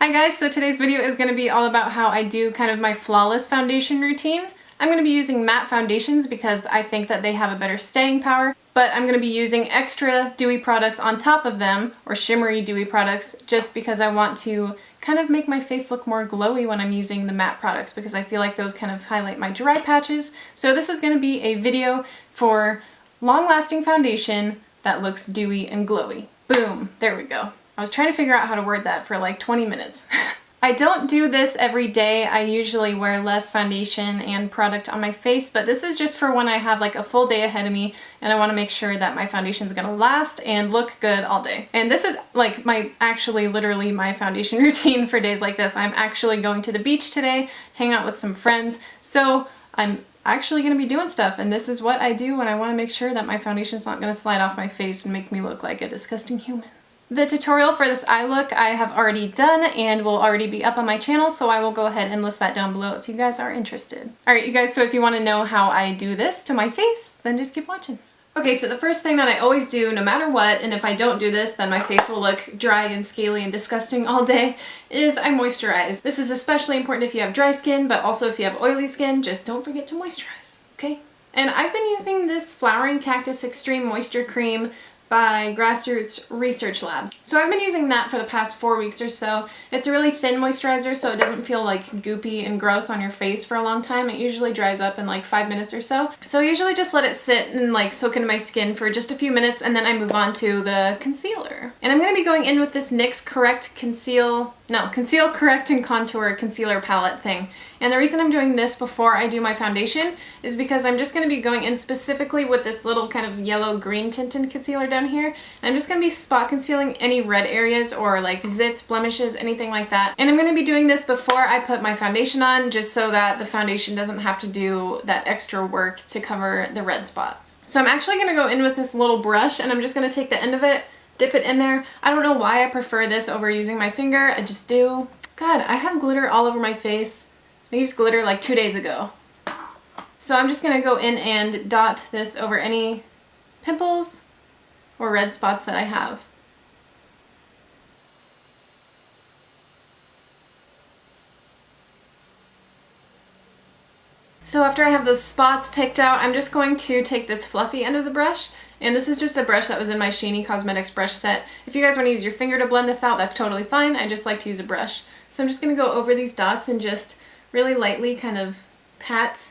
Hi guys, so today's video is going to be all about how I do kind of my flawless foundation routine. I'm going to be using matte foundations because I think that they have a better staying power, but I'm going to be using extra dewy products on top of them, or shimmery dewy products, just because I want to kind of make my face look more glowy when I'm using the matte products, because I feel like those kind of highlight my dry patches. So this is going to be a video for long-lasting foundation that looks dewy and glowy. Boom, there we go. I was trying to figure out how to word that for like 20 minutes. I don't do this every day. I usually wear less foundation and product on my face, but this is just for when I have like a full day ahead of me and I want to make sure that my foundation is going to last and look good all day. And this is like literally my foundation routine for days like this. I'm actually going to the beach today, hang out with some friends, so I'm actually going to be doing stuff, and this is what I do when I want to make sure that my foundation is not going to slide off my face and make me look like a disgusting human. The tutorial for this eye look I have already done and will already be up on my channel, so I will go ahead and list that down below if you guys are interested. Alright you guys, so if you want to know how I do this to my face, then just keep watching. Okay, so the first thing that I always do, no matter what, and if I don't do this, then my face will look dry and scaly and disgusting all day, is I moisturize. This is especially important if you have dry skin, but also if you have oily skin, just don't forget to moisturize, okay? And I've been using this Flowering Cactus Extreme Moisture Cream by Grassroots Research Labs. So I've been using that for the past 4 weeks or so. It's a really thin moisturizer, so it doesn't feel like goopy and gross on your face for a long time. It usually dries up in like 5 minutes or so. So I usually just let it sit and like soak into my skin for just a few minutes, and then I move on to the concealer. And I'm going to be going in with this NYX Conceal Correct and Contour concealer palette thing. And the reason I'm doing this before I do my foundation is because I'm just going to be going in specifically with this little kind of yellow-green tinted concealer down here. And I'm just going to be spot concealing any red areas or like zits, blemishes, anything like that. And I'm going to be doing this before I put my foundation on, just so that the foundation doesn't have to do that extra work to cover the red spots. So I'm actually going to go in with this little brush, and I'm just going to take the end of it, dip it in there. I don't know why I prefer this over using my finger, I just do. God, I have glitter all over my face. I used glitter like 2 days ago. So I'm just going to go in and dot this over any pimples or red spots that I have. So after I have those spots picked out, I'm just going to take this fluffy end of the brush, and this is just a brush that was in my Sheeny Cosmetics brush set. If you guys want to use your finger to blend this out, that's totally fine. I just like to use a brush. So I'm just going to go over these dots and just really lightly kind of pat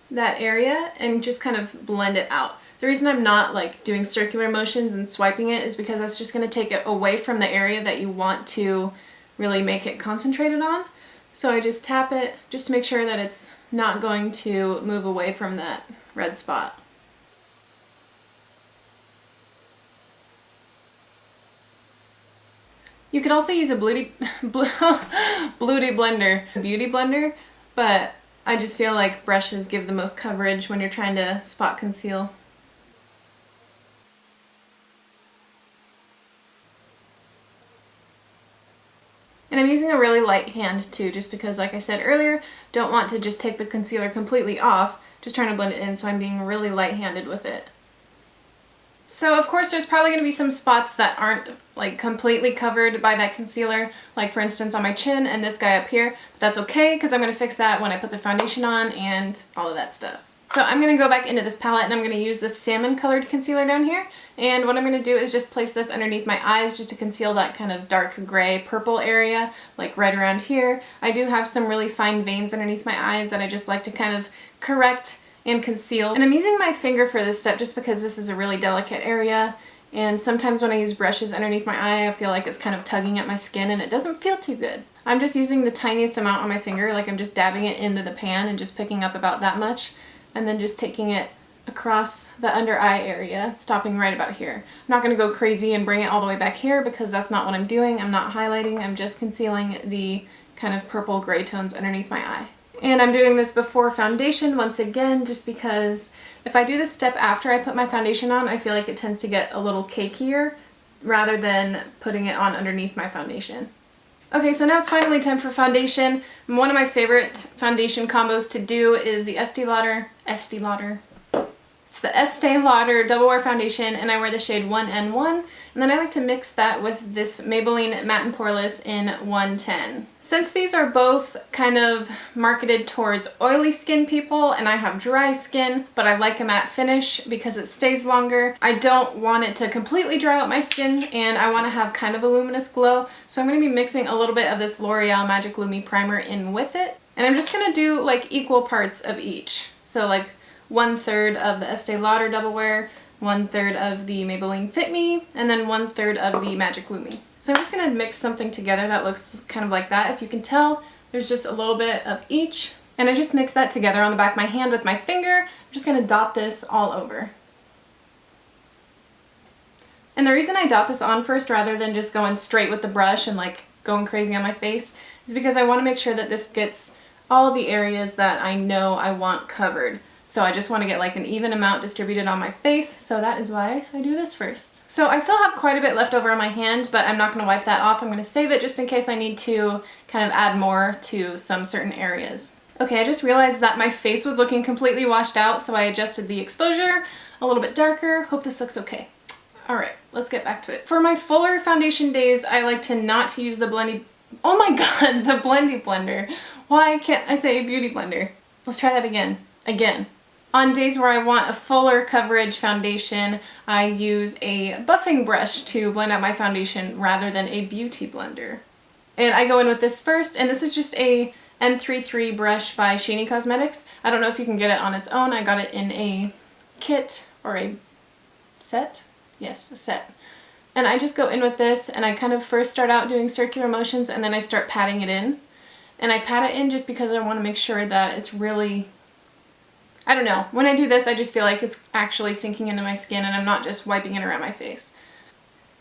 that area and just kind of blend it out. The reason I'm not like doing circular motions and swiping it is because that's just going to take it away from the area that you want to really make it concentrated on. So I just tap it just to make sure that it's not going to move away from that red spot. You could also use a beauty blender, but I just feel like brushes give the most coverage when you're trying to spot conceal. And I'm using a really light hand too, just because, like I said earlier, don't want to just take the concealer completely off, just trying to blend it in, so I'm being really light-handed with it. So of course there's probably going to be some spots that aren't like completely covered by that concealer, like for instance on my chin and this guy up here, but that's okay because I'm going to fix that when I put the foundation on and all of that stuff. So I'm going to go back into this palette and I'm going to use this salmon colored concealer down here, and what I'm going to do is just place this underneath my eyes just to conceal that kind of dark gray purple area, like right around here. I do have some really fine veins underneath my eyes that I just like to kind of correct and conceal. And I'm using my finger for this step just because this is a really delicate area, and sometimes when I use brushes underneath my eye I feel like it's kind of tugging at my skin and it doesn't feel too good. I'm just using the tiniest amount on my finger, like I'm just dabbing it into the pan and just picking up about that much, and then just taking it across the under eye area, stopping right about here. I'm not going to go crazy and bring it all the way back here because that's not what I'm doing. I'm not highlighting, I'm just concealing the kind of purple gray tones underneath my eye. And I'm doing this before foundation once again, just because if I do this step after I put my foundation on, I feel like it tends to get a little cakier rather than putting it on underneath my foundation. Okay, so now it's finally time for foundation. One of my favorite foundation combos to do is the Estee Lauder It's the Estee Lauder Double Wear Foundation, and I wear the shade 1N1, and then I like to mix that with this Maybelline Matte and Poreless in 110. Since these are both kind of marketed towards oily skin people, and I have dry skin, but I like a matte finish because it stays longer, I don't want it to completely dry out my skin, and I want to have kind of a luminous glow, so I'm going to be mixing a little bit of this L'Oreal Magic Lumi Primer in with it, and I'm just going to do like equal parts of each. So like 1/3 of the Estee Lauder Double Wear, 1/3 of the Maybelline Fit Me, and then 1/3 of the Magic Lumi. So I'm just going to mix something together that looks kind of like that. If you can tell, there's just a little bit of each. And I just mix that together on the back of my hand with my finger. I'm just going to dot this all over. And the reason I dot this on first rather than just going straight with the brush and like going crazy on my face is because I want to make sure that this gets all the areas that I know I want covered. So I just want to get like an even amount distributed on my face, so that is why I do this first. So I still have quite a bit left over on my hand, but I'm not going to wipe that off. I'm going to save it just in case I need to kind of add more to some certain areas. Okay, I just realized that my face was looking completely washed out, so I adjusted the exposure a little bit darker. Hope this looks okay. Alright, let's get back to it. For my fuller foundation days, I like to not use the Blendy... Oh my god, the Blendy Blender. Why can't I say Beauty Blender? Let's try that again. On days where I want a fuller coverage foundation, I use a buffing brush to blend out my foundation rather than a beauty blender. And I go in with this first, and this is just a M33 brush by Sheeny Cosmetics. I don't know if you can get it on its own. I got it in a kit or a set. Yes, a set. And I just go in with this, and I kind of first start out doing circular motions, and then I start patting it in. And I pat it in just because I want to make sure that it's really... I don't know, when I do this I just feel like it's actually sinking into my skin and I'm not just wiping it around my face.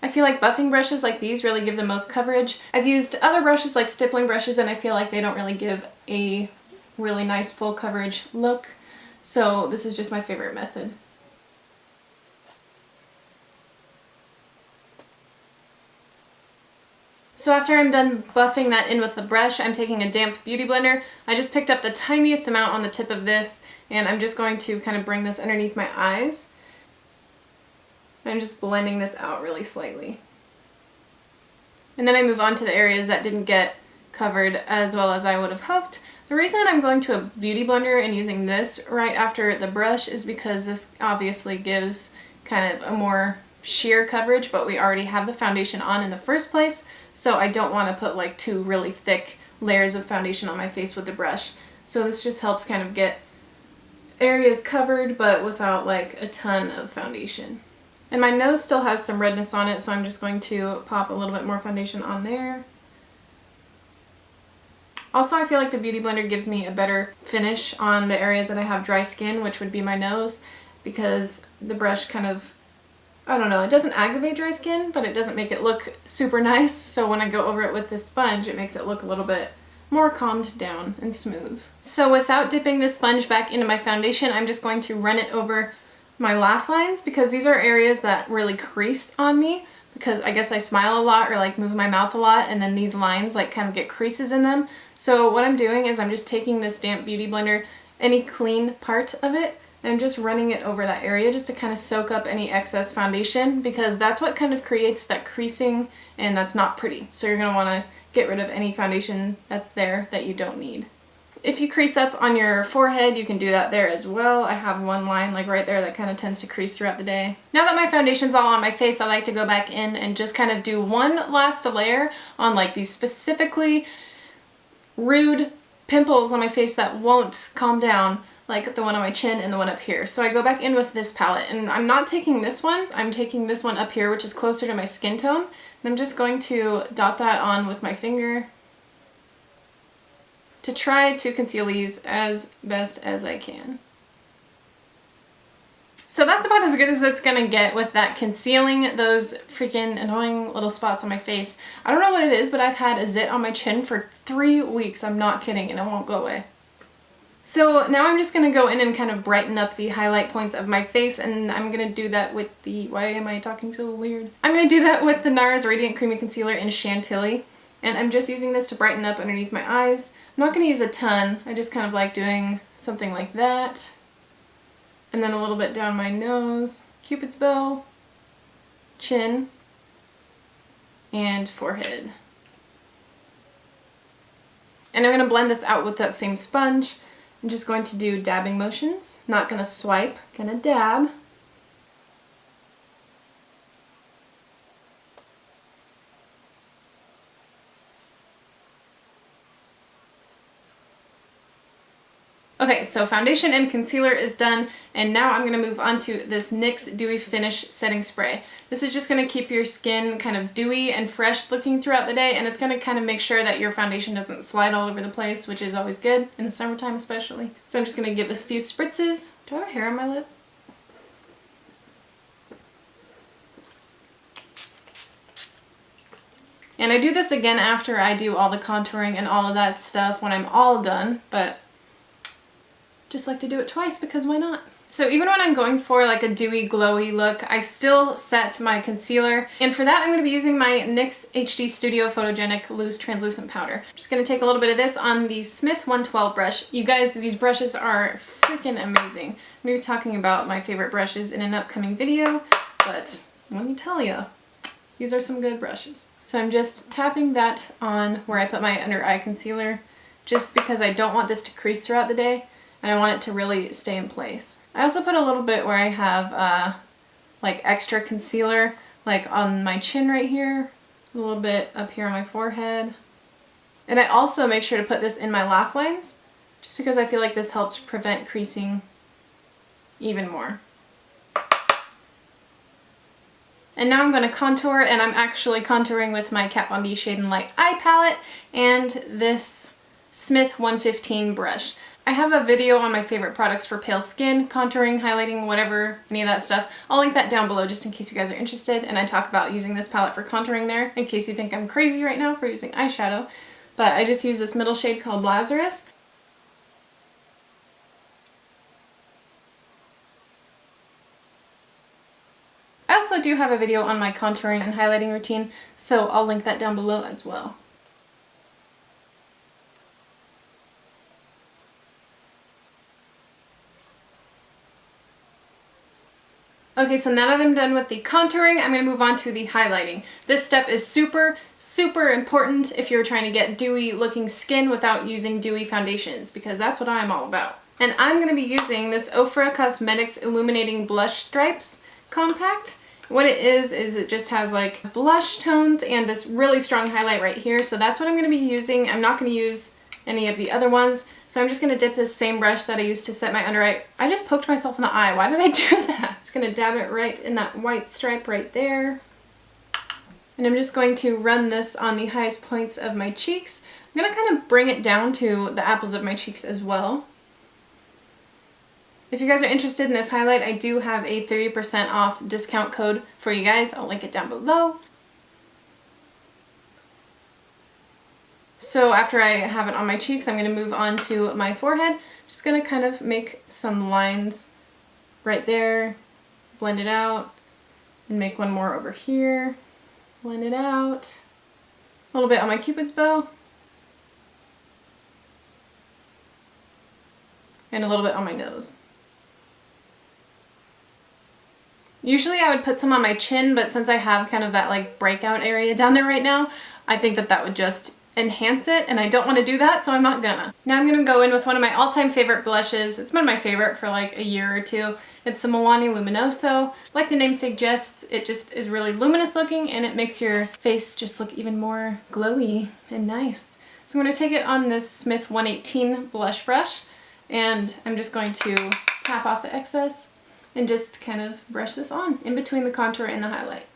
I feel like buffing brushes like these really give the most coverage. I've used other brushes like stippling brushes and I feel like they don't really give a really nice full coverage look, so this is just my favorite method. So after I'm done buffing that in with the brush, I'm taking a damp beauty blender. I just picked up the tiniest amount on the tip of this, and I'm just going to kind of bring this underneath my eyes. I'm just blending this out really slightly. And then I move on to the areas that didn't get covered as well as I would have hoped. The reason I'm going to a beauty blender and using this right after the brush is because this obviously gives kind of a more sheer coverage, but we already have the foundation on in the first place, so I don't want to put like two really thick layers of foundation on my face with the brush. So this just helps kind of get areas covered but without like a ton of foundation. And my nose still has some redness on it, so I'm just going to pop a little bit more foundation on there. Also, I feel like the Beauty Blender gives me a better finish on the areas that I have dry skin, which would be my nose, because the brush kind of, I don't know, it doesn't aggravate dry skin, but it doesn't make it look super nice, so when I go over it with this sponge, it makes it look a little bit more calmed down and smooth. So without dipping this sponge back into my foundation, I'm just going to run it over my laugh lines, because these are areas that really crease on me, because I guess I smile a lot or like move my mouth a lot, and then these lines like kind of get creases in them. So what I'm doing is I'm just taking this damp beauty blender, any clean part of it, and I'm just running it over that area just to kind of soak up any excess foundation, because that's what kind of creates that creasing, and that's not pretty. So you're going to want to get rid of any foundation that's there that you don't need. If you crease up on your forehead, you can do that there as well. I have one line like right there that kind of tends to crease throughout the day. Now that my foundation's all on my face, I like to go back in and just kind of do one last layer on like these specifically rude pimples on my face that won't calm down, like the one on my chin and the one up here. So I go back in with this palette, and I'm not taking this one, I'm taking this one up here, which is closer to my skin tone, and I'm just going to dot that on with my finger to try to conceal these as best as I can. So that's about as good as it's gonna get with that concealing those freaking annoying little spots on my face. I don't know what it is, but I've had a zit on my chin for 3 weeks, I'm not kidding, and it won't go away. So now I'm just gonna go in and kind of brighten up the highlight points of my face, and I'm gonna do that with the, why am I talking so weird? I'm gonna do that with the NARS Radiant Creamy Concealer in Chantilly, and I'm just using this to brighten up underneath my eyes. I'm not gonna use a ton, I just kind of like doing something like that. And then a little bit down my nose, Cupid's bow, chin, and forehead. And I'm going to blend this out with that same sponge. I'm just going to do dabbing motions, not going to swipe, going to dab. Okay, so foundation and concealer is done, and now I'm going to move on to this NYX Dewy Finish Setting Spray. This is just going to keep your skin kind of dewy and fresh looking throughout the day, and it's going to kind of make sure that your foundation doesn't slide all over the place, which is always good, in the summertime especially. So I'm just going to give a few spritzes. Do I have hair on my lip? And I do this again after I do all the contouring and all of that stuff when I'm all done, but just like to do it twice because why not? So even when I'm going for like a dewy, glowy look, I still set my concealer. And for that, I'm going to be using my NYX HD Studio Photogenic Loose Translucent Powder. I'm just going to take a little bit of this on the Smith 112 brush. You guys, these brushes are freaking amazing. I'm going to be talking about my favorite brushes in an upcoming video, but let me tell you, these are some good brushes. So I'm just tapping that on where I put my under eye concealer, just because I don't want this to crease throughout the day. And I want it to really stay in place. I also put a little bit where I have like extra concealer, like on my chin right here, a little bit up here on my forehead. And I also make sure to put this in my laugh lines, just because I feel like this helps prevent creasing even more. And now I'm going to contour, and I'm actually contouring with my Kat Von D Shade and Light Eye Palette and this Smith 115 brush. I have a video on my favorite products for pale skin, contouring, highlighting, whatever, any of that stuff. I'll link that down below just in case you guys are interested, and I talk about using this palette for contouring there, in case you think I'm crazy right now for using eyeshadow. But I just use this middle shade called Lazarus. I also do have a video on my contouring and highlighting routine, so I'll link that down below as well. Okay, so now that I'm done with the contouring, I'm going to move on to the highlighting. This step is super, super important if you're trying to get dewy looking skin without using dewy foundations, because that's what I'm all about. And I'm going to be using this Ofra Cosmetics Illuminating Blush Stripes Compact. What it is it just has like blush tones and this really strong highlight right here, so that's what I'm going to be using. I'm not going to use any of the other ones, so I'm just going to dip this same brush that I used to set my under eye. I just poked myself in the eye. Why did I do that? Just going to dab it right in that white stripe right there. And I'm just going to run this on the highest points of my cheeks. I'm going to kind of bring it down to the apples of my cheeks as well. If you guys are interested in this highlight, I do have a 30% off discount code for you guys. I'll link it down below. So after I have it on my cheeks, I'm going to move on to my forehead. Just going to kind of make some lines right there, blend it out, and make one more over here, blend it out. A little bit on my Cupid's bow, and a little bit on my nose. Usually I would put some on my chin, but since I have kind of that like breakout area down there right now, I think that that would just enhance it, and I don't want to do that, so I'm not gonna. Now I'm gonna go in with one of my all-time favorite blushes. It's been my favorite for like a year or two. It's the Milani Luminoso. Like the name suggests, it just is really luminous looking, and it makes your face just look even more glowy and nice. So I'm gonna take it on this Smith 118 blush brush, and I'm just going to tap off the excess and just kind of brush this on in between the contour and the highlight.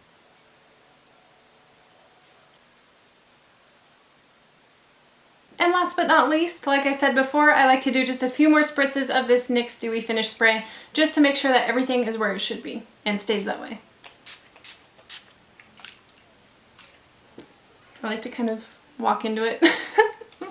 And last but not least, like I said before, I like to do just a few more spritzes of this NYX Dewy Finish Spray just to make sure that everything is where it should be and stays that way. I like to kind of walk into it.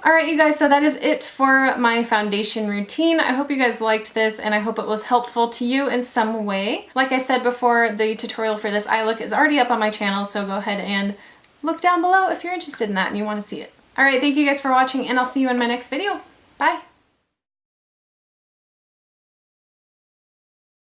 Alright you guys, so that is it for my foundation routine. I hope you guys liked this, and I hope it was helpful to you in some way. Like I said before, the tutorial for this eye look is already up on my channel, so go ahead and look down below if you're interested in that and you want to see it. Alright, thank you guys for watching, and I'll see you in my next video. Bye!